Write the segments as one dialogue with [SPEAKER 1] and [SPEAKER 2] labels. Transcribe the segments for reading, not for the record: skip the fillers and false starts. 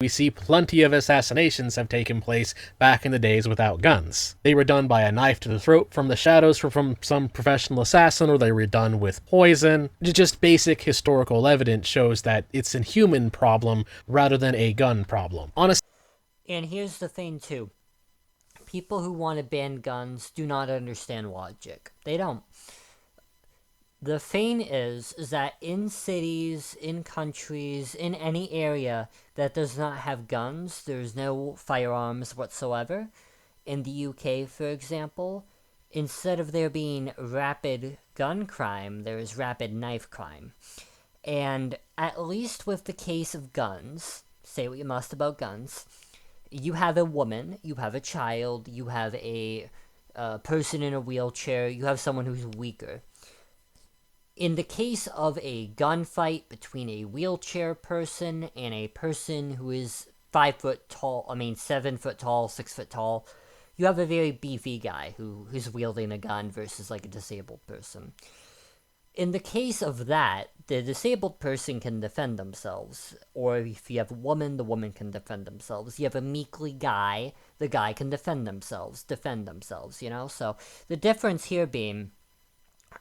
[SPEAKER 1] We see plenty of assassinations have taken place back in the days without guns. They were done by a knife to the throat from the shadows from some professional assassin, or they were done with poison. Just basic historical evidence shows that it's a human problem rather than a gun problem. Honestly,
[SPEAKER 2] And here's the thing, too. People who want to ban guns do not understand logic. They don't. The thing is that in cities, in countries, in any area that does not have guns, there's no firearms whatsoever. In the UK, for example, instead of there being rapid gun crime, there is rapid knife crime. And at least with the case of guns, say what you must about guns, you have a woman, you have a child, you have a person in a wheelchair, you have someone who's weaker. In the case of a gunfight between a wheelchair person and a person who is 5 foot tall, 7 foot tall, 6 foot tall, you have a very beefy guy who's wielding a gun versus like a disabled person. In the case of that, the disabled person can defend themselves. Or if you have a woman, the woman can defend themselves. You have a meekly guy, the guy can defend themselves, you know? So the difference here being,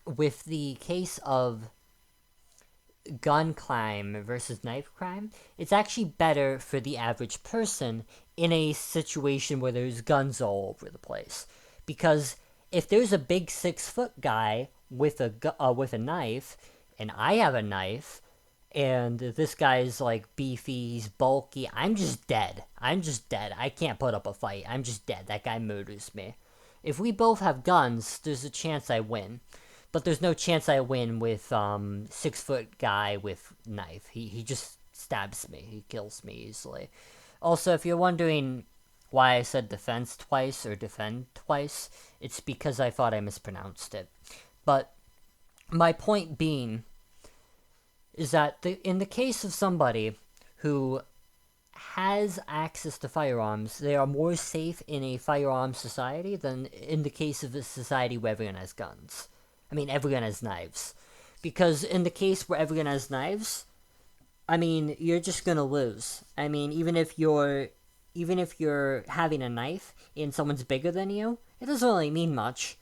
[SPEAKER 2] with the case of gun crime versus knife crime, it's actually better for the average person in a situation where there's guns all over the place. Because if there's a big 6 foot guy with a knife, and I have a knife, and this guy's like beefy, he's bulky, I'm just dead. I can't put up a fight. I'm just dead. That guy murders me. If we both have guns, there's a chance I win. But there's no chance I win with 6 foot guy with knife. He just stabs me. He kills me easily. Also, if you're wondering why I said defense twice or defend twice, it's because I thought I mispronounced it. But my point being is that in the case of somebody who has access to firearms, they are more safe in a firearm society than in the case of a society where everyone has guns. Everyone has knives. Because in the case where everyone has knives, you're just gonna lose. Even if you're having a knife and someone's bigger than you, it doesn't really mean much.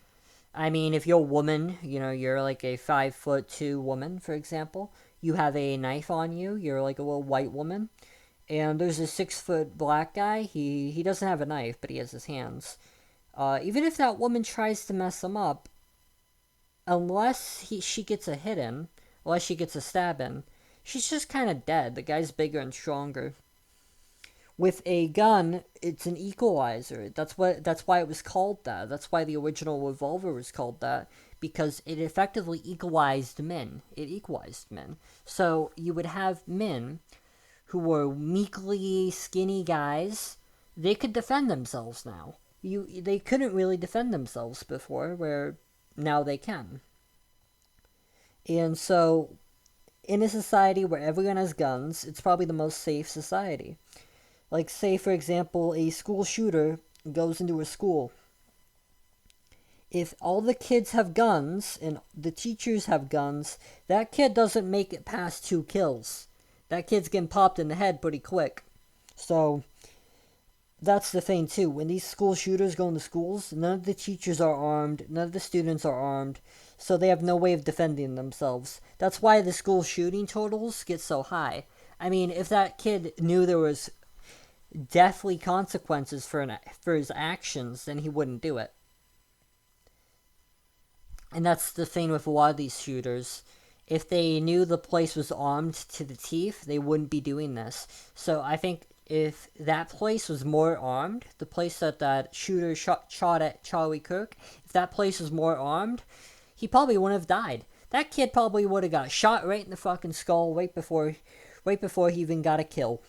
[SPEAKER 2] If you're a woman, you're like a 5'2" woman, for example, you have a knife on you, you're like a little white woman, and there's a 6 foot black guy, he doesn't have a knife, but he has his hands. Even if that woman tries to mess him up, unless she gets a hit in, unless she gets a stab in, she's just kind of dead. The guy's bigger and stronger. With a gun, it's an equalizer. That's why it was called that. That's why the original revolver was called that, because it effectively equalized men. It equalized men. So you would have men who were meekly skinny guys. They could defend themselves now. They couldn't really defend themselves before, where now they can. And so, in a society where everyone has guns, it's probably the most safe society. Like, say, for example, a school shooter goes into a school. If all the kids have guns and the teachers have guns, that kid doesn't make it past 2 kills. That kid's getting popped in the head pretty quick. So, that's the thing, too. When these school shooters go into schools, none of the teachers are armed, none of the students are armed, so they have no way of defending themselves. That's why the school shooting totals get so high. If that kid knew there was deathly consequences for his actions, then he wouldn't do it. And that's the thing with a lot of these shooters. If they knew the place was armed to the teeth, they wouldn't be doing this. So I think if that place was more armed, the place that shooter shot at Charlie Kirk, if that place was more armed, he probably wouldn't have died. That kid probably would have got shot right in the fucking skull right before he even got a kill.